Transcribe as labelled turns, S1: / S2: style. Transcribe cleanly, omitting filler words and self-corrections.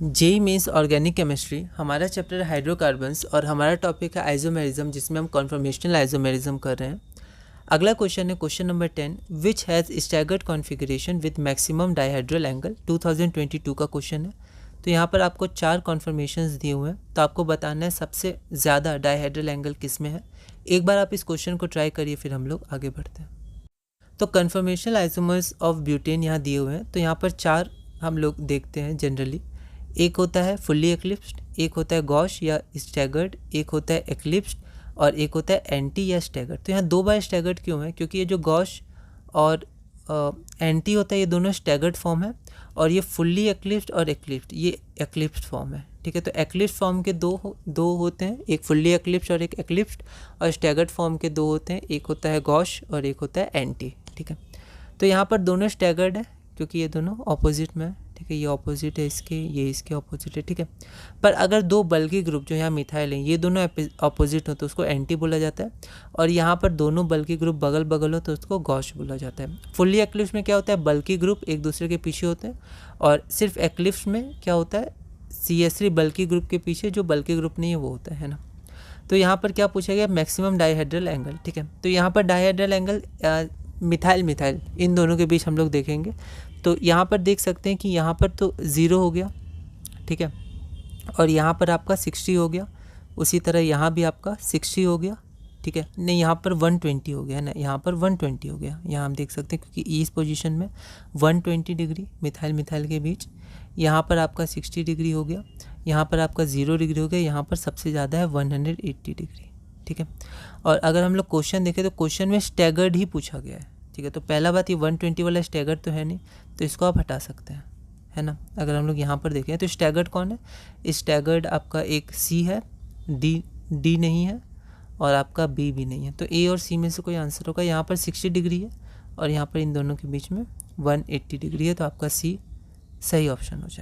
S1: JEE means organic chemistry, हमारा chapter hydrocarbons और हमारा टॉपिक है आइसोमेरिज्म, जिसमें हम कन्फर्मेशनल आइसोमेरिज्म कर रहे हैं। अगला क्वेश्चन है question number 10, which has staggered configuration with maximum dihedral angle. 2022 का क्वेश्चन है। तो यहाँ पर आपको 4 कॉन्फर्मेशंस दिए हुए हैं, तो आपको बताना है सबसे ज़्यादा डायहेड्रल एंगल किस में है। एक बार आप इस क्वेश्चन को ट्राई करिए, फिर हम लोग आगे बढ़ते हैं। तो कन्फर्मेशनल आइसोमर्स ऑफ ब्यूटेन यहाँ दिए हुए हैं। तो यहाँ पर 4 हम लोग देखते हैं जनरली। एक होता है फुल्ली एक्लिप्स्ड, एक होता है गॉश या स्टैगर्ड, एक होता है एक्लिप्स्ड और एक होता है एंटी या स्टैगर्ड। तो यहाँ 2 बार स्टैगर्ड क्यों है? क्योंकि ये जो गॉश और एंटी होता है ये दोनों स्टैगर्ड फॉर्म है, और ये फुल्ली एक्लिप्स्ड और एक्लिप्स्ड ये एक्लिप्स्ड फॉर्म है। ठीक है, तो एक्लिप्स्ड फॉर्म के दो होते हैं, एक फुल्ली एक्लिप्स्ड और एक एक्लिप्स्ड, और स्टैगर्ड फॉर्म के 2 होते हैं, एक होता है गॉश और एक होता है एंटी। ठीक है, तो यहाँ पर दोनों स्टैगर्ड है क्योंकि ये दोनों ऑपोजिट में है। ठीक है, ये ऑपोजिट है इसके, ये इसके ऑपोजिट है। ठीक है, पर अगर 2 बल्कि ग्रुप जो यहाँ मिथाइल हैं ये दोनों ऑपोजिट हो तो उसको एंटी बोला जाता है, और यहाँ पर दोनों बल्कि ग्रुप बगल बगल हो तो उसको गॉश बोला जाता है। फुल्ली एक्लिप्स में क्या होता है, बल्कि ग्रुप एक दूसरे के पीछे होते हैं, और सिर्फ एक्लिप्स में क्या होता है, CH3 बल्कि ग्रुप के पीछे, जो बल्कि ग्रुप नहीं है वो होता है ना। तो यहाँ पर क्या पूछा गया, मैक्सिमम डायहेड्रल एंगल। ठीक है, तो यहाँ पर डायहेड्रल एंगल मिथाइल इन दोनों के बीच हम लोग देखेंगे। तो यहाँ पर देख सकते हैं कि यहाँ पर तो 0 हो गया। ठीक है, और यहाँ पर आपका 60 हो गया, उसी तरह यहाँ भी आपका 60 हो गया। ठीक है, नहीं यहाँ पर 120 हो गया है ना, यहाँ पर 120 हो गया। यहाँ हम देख सकते हैं क्योंकि इस पोजीशन में 120 डिग्री मिथाइल के बीच, यहाँ पर आपका 60 डिग्री हो गया, यहाँ पर आपका 0 डिग्री हो गया, यहाँ पर सबसे ज़्यादा है 180 डिग्री। ठीक है, और अगर हम लोग क्वेश्चन देखें तो क्वेश्चन में स्टैगर्ड ही पूछा गया है। ठीक है, तो पहला बात ये 120 वाला स्टैगर्ड तो है नहीं, तो इसको आप हटा सकते हैं, है ना। अगर हम लोग यहाँ पर देखें तो स्टैगर्ड कौन है, स्टैगर्ड आपका एक C है, डी नहीं है, और आपका B भी नहीं है। तो A और C में से कोई आंसर होगा। यहाँ पर 60 डिग्री है और यहाँ पर इन दोनों के बीच में 180 डिग्री है, तो आपका C सही ऑप्शन हो जाएगा।